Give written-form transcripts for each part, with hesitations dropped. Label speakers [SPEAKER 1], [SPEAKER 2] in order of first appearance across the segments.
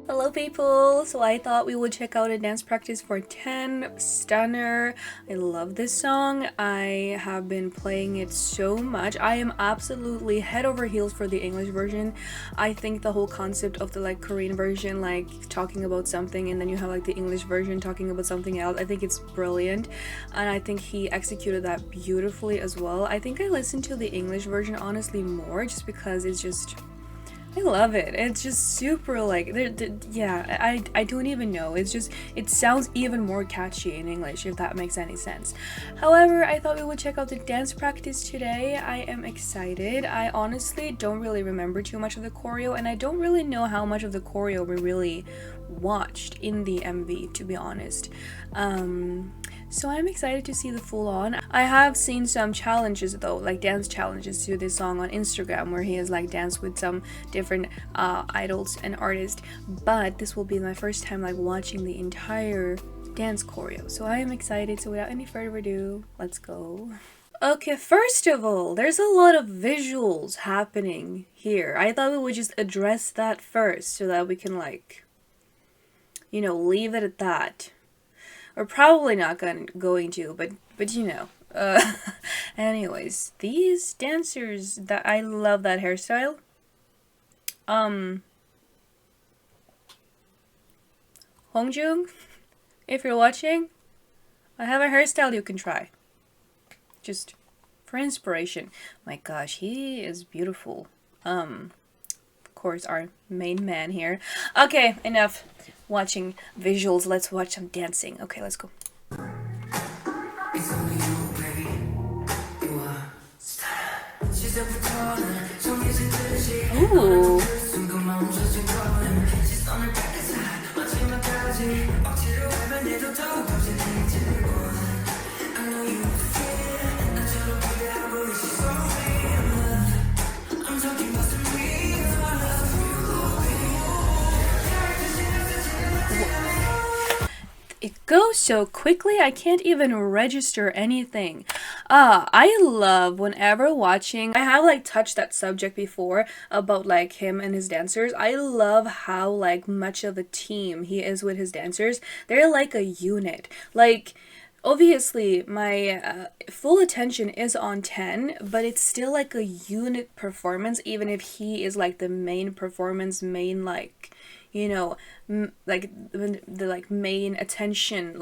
[SPEAKER 1] Hello people! So I thought we would check out a dance practice for 10. Stunner. I love this song. I have been playing it so much. I am absolutely head over heels for the English version. I think the whole concept of the Korean version, talking about something, and then you have the English version talking about something else, I think it's brilliant, and I think he executed that beautifully as well. I think I listened to the English version honestly more just because it's just, I love it. It's just super yeah, I don't even know. It's just, it sounds even more catchy in English, if that makes any sense. However, I thought we would check out the dance practice today. I am excited. I honestly don't really remember too much of the choreo, and I don't really know how much of the choreo we really watched in the MV, to be honest. So I'm excited to see the full on. I have seen some challenges though, dance challenges to this song on Instagram, where he has danced with some different idols and artists, but this will be my first time watching the entire dance choreo. So I am excited. So without any further adu, let's go. Okay, first of all, there's a lot of visuals happening here. I thought we would just address that first so that we can leave it at that. We're probably not going to, but anyways, these dancers, that I love that hairstyle. Hongjung, if you're watching, I have a hairstyle you can try. Just for inspiration. My gosh, he is beautiful. Of course, our main man here. Okay, enough watching visuals, let's watch some dancing. Okay, let's go. Ooh. It goes so quickly, I can't even register anything. I love whenever watching, I have touched that subject before about him and his dancers. I love how much of a team he is with his dancers. They're like a unit. Obviously my full attention is on 10, but it's still a unit performance, even if he is the main performance, main the main attention,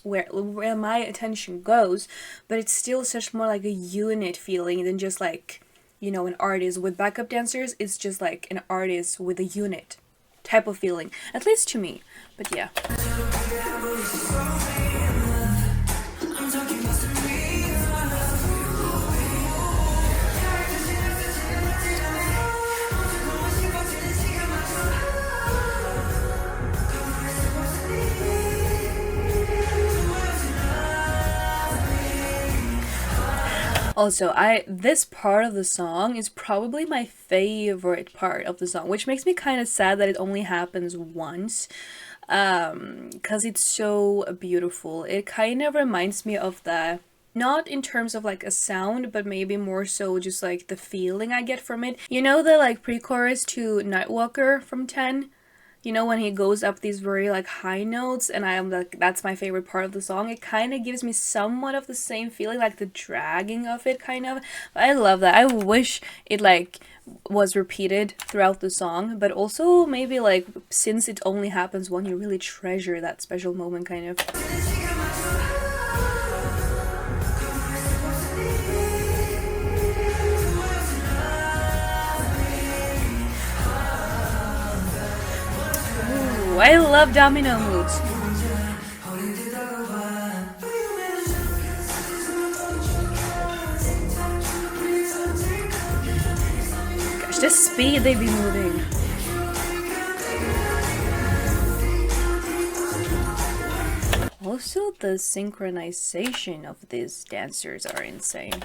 [SPEAKER 1] where my attention goes, but it's still such more a unit feeling than just an artist with backup dancers. It's just an artist with a unit type of feeling, at least to me. But yeah. Also, this part of the song is probably my favorite part of the song, which makes me kind of sad that it only happens once, because it's so beautiful. It kind of reminds me of not in terms of a sound, but maybe more so just the feeling I get from it. You know the pre-chorus to Nightwalker from 10? You know, when he goes up these very high notes, and I am that's my favorite part of the song. It kind of gives me somewhat of the same feeling, the dragging of it kind of. But I love that. I wish it was repeated throughout the song, but also maybe since it only happens when you really treasure that special moment kind of. I love domino moves. Gosh, the speed they be moving. Also, the synchronization of these dancers are insane.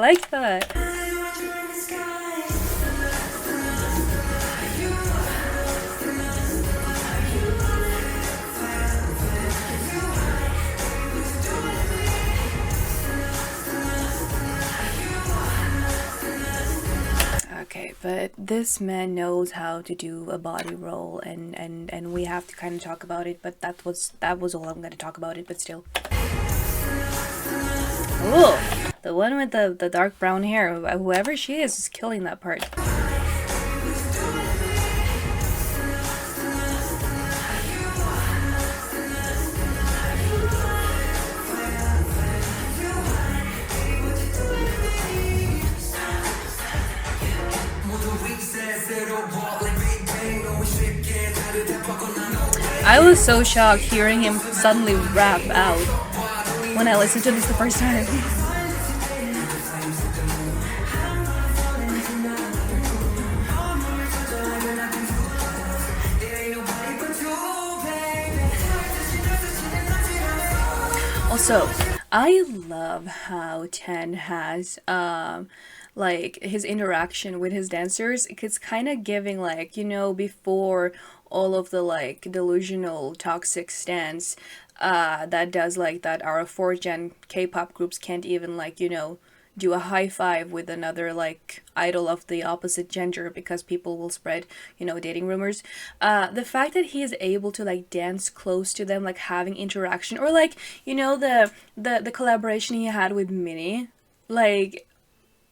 [SPEAKER 1] like that. Okay, but this man knows how to do a body roll, and we have to kind of talk about it, but that was all I'm going to talk about it, but still. Oh, the one with the dark brown hair, whoever she is killing that part. I was so shocked hearing him suddenly rap out when I listened to this the first time. Also, I love how Ten has like his interaction with his dancers. It's kind of giving, like, you know, before all of the like delusional toxic stance that does like that our 4th gen K-pop groups can't even, like, you know, do a high five with another like idol of the opposite gender because people will spread, you know, dating rumors. The fact that he is able to like dance close to them, like having interaction, or like, you know, the collaboration he had with Minnie, like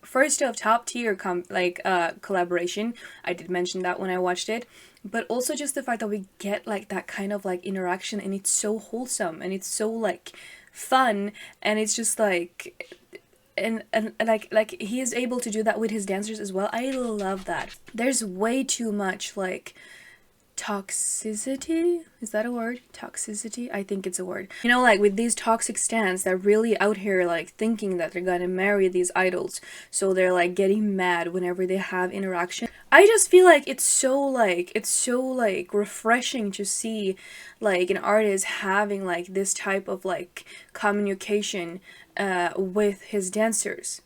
[SPEAKER 1] first of top tier collaboration. I did mention that when I watched it, but also just the fact that we get like that kind of like interaction, and it's so wholesome and it's so like fun, and it's just like and like he is able to do that with his dancers as well. I love that. There's way too much like toxicity, is that a word? Toxicity, I think it's a word, you know, like with these toxic stans that really out here like thinking that they're gonna marry these idols, so they're like getting mad whenever they have interaction. I just feel like it's so like refreshing to see like an artist having like this type of like communication with his dancers,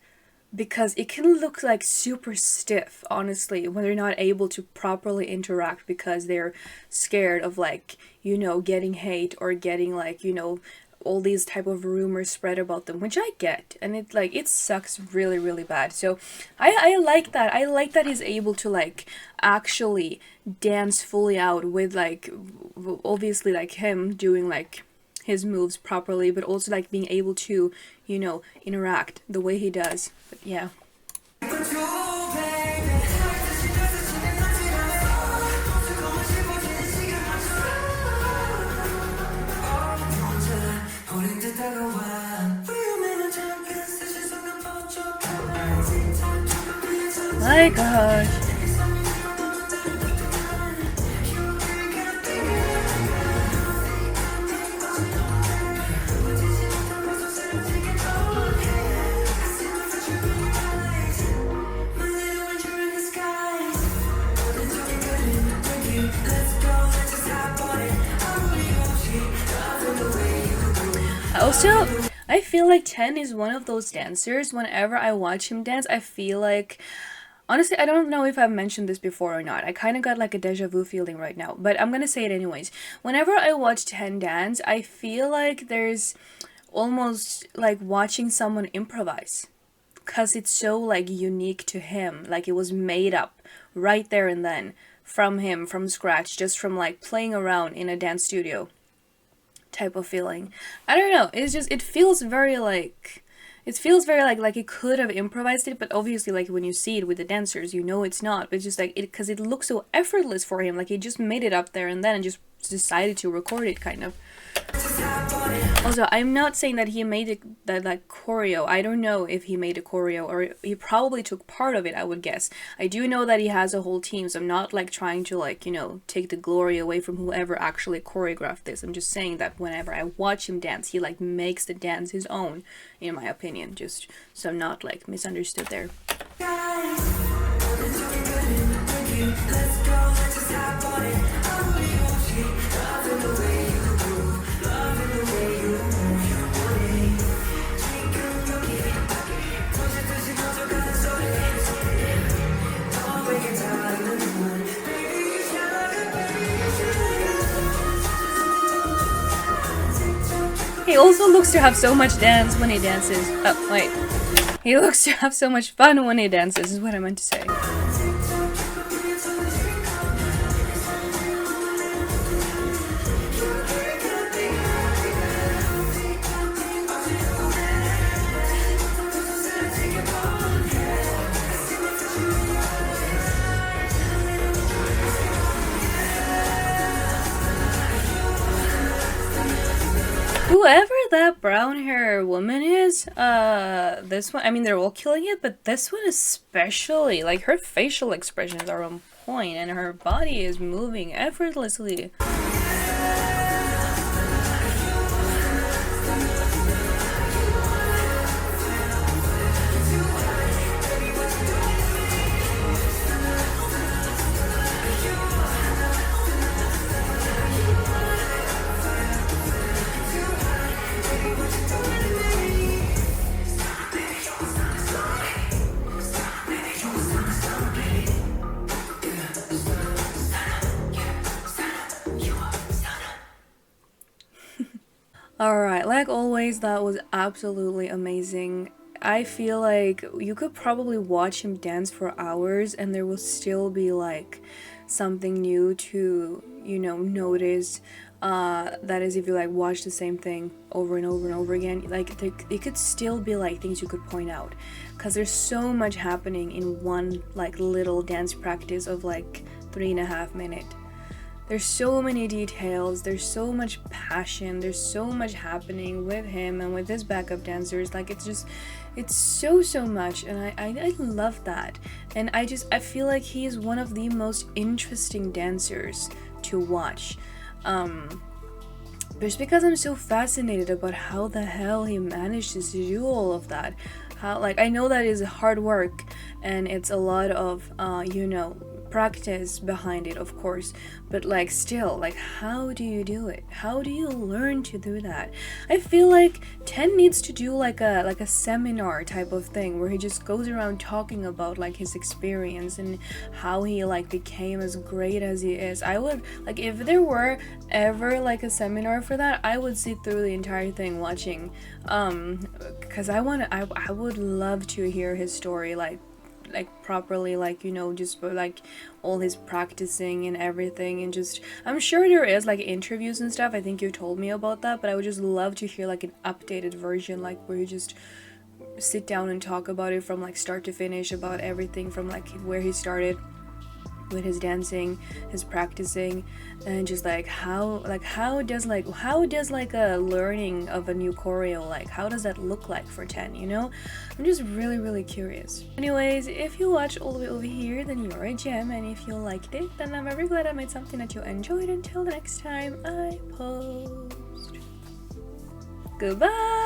[SPEAKER 1] because it can look like super stiff, honestly, when they're not able to properly interact because they're scared of, like, you know, getting hate or getting, like, you know, all these type of rumors spread about them, which I get, and it like it sucks really really bad. So I like that. I like that he's able to like actually dance fully out with like obviously like him doing like his moves properly, but also like being able to, you know, interact the way he does. But yeah. My gosh. Also, I feel like Ten is one of those dancers, whenever I watch him dance, I feel like, honestly, I don't know if I've mentioned this before or not. I kind of got like a deja vu feeling right now, but I'm gonna say it anyways. Whenever I watch Ten dance, I feel like there's almost like watching someone improvise, because it's so like unique to him. Like it was made up right there and then from him, from scratch, just from like playing around in a dance studio type of feeling. I don't know, it's just, it feels very like, it feels very like he could have improvised it, but obviously like when you see it with the dancers, you know it's not. But it's just like it, because it looks so effortless for him, like he just made it up there and then and just decided to record it, kind of. Also, I'm not saying that he made it, that like choreo. I don't know if he made a choreo, or he probably took part of it, I would guess. I do know that he has a whole team, so I'm not like trying to like, you know, take the glory away from whoever actually choreographed this. I'm just saying that whenever I watch him dance, he like makes the dance his own, in my opinion, just so I'm not like misunderstood there. He also looks to have so much dance when he dances. Oh, wait. He looks to have so much fun when he dances, is what I meant to say. Whoever that brown hair woman is, this one, I mean, they're all killing it, but this one especially, like, her facial expressions are on point and her body is moving effortlessly. Alright, like always, that was absolutely amazing. I feel like you could probably watch him dance for hours and there will still be like something new to, you know, notice. That is, if you like watch the same thing over and over and over again, like it could still be like things you could point out, because there's so much happening in one like little dance practice of like 3.5 minutes. There's so many details, there's so much passion, there's so much happening with him and with his backup dancers. Like it's so much, and I love that. And I feel like he is one of the most interesting dancers to watch. Just because I'm so fascinated about how the hell he manages to do all of that. How, like, I know that is hard work and it's a lot of you know, practice behind it, of course, but like still, like, how do you do it? How do you learn to do that? I feel like Ten needs to do like a seminar type of thing where he just goes around talking about like his experience and how he like became as great as he is. I would like, if there were ever like a seminar for that, I would sit through the entire thing watching, because I would love to hear his story like properly, like, you know, just for like all his practicing and everything. And just, I'm sure there is like interviews and stuff, I think you told me about that, but I would just love to hear like an updated version, like where you just sit down and talk about it from like start to finish, about everything from like where he started with his dancing, his practicing, and just like how does a learning of a new choreo, like how does that look like for Ten, you know? I'm just really curious. Anyways, if you watch all the way over here, then you're a gem, and if you liked it, then I'm very glad I made something that you enjoyed. Until the next time I post, goodbye.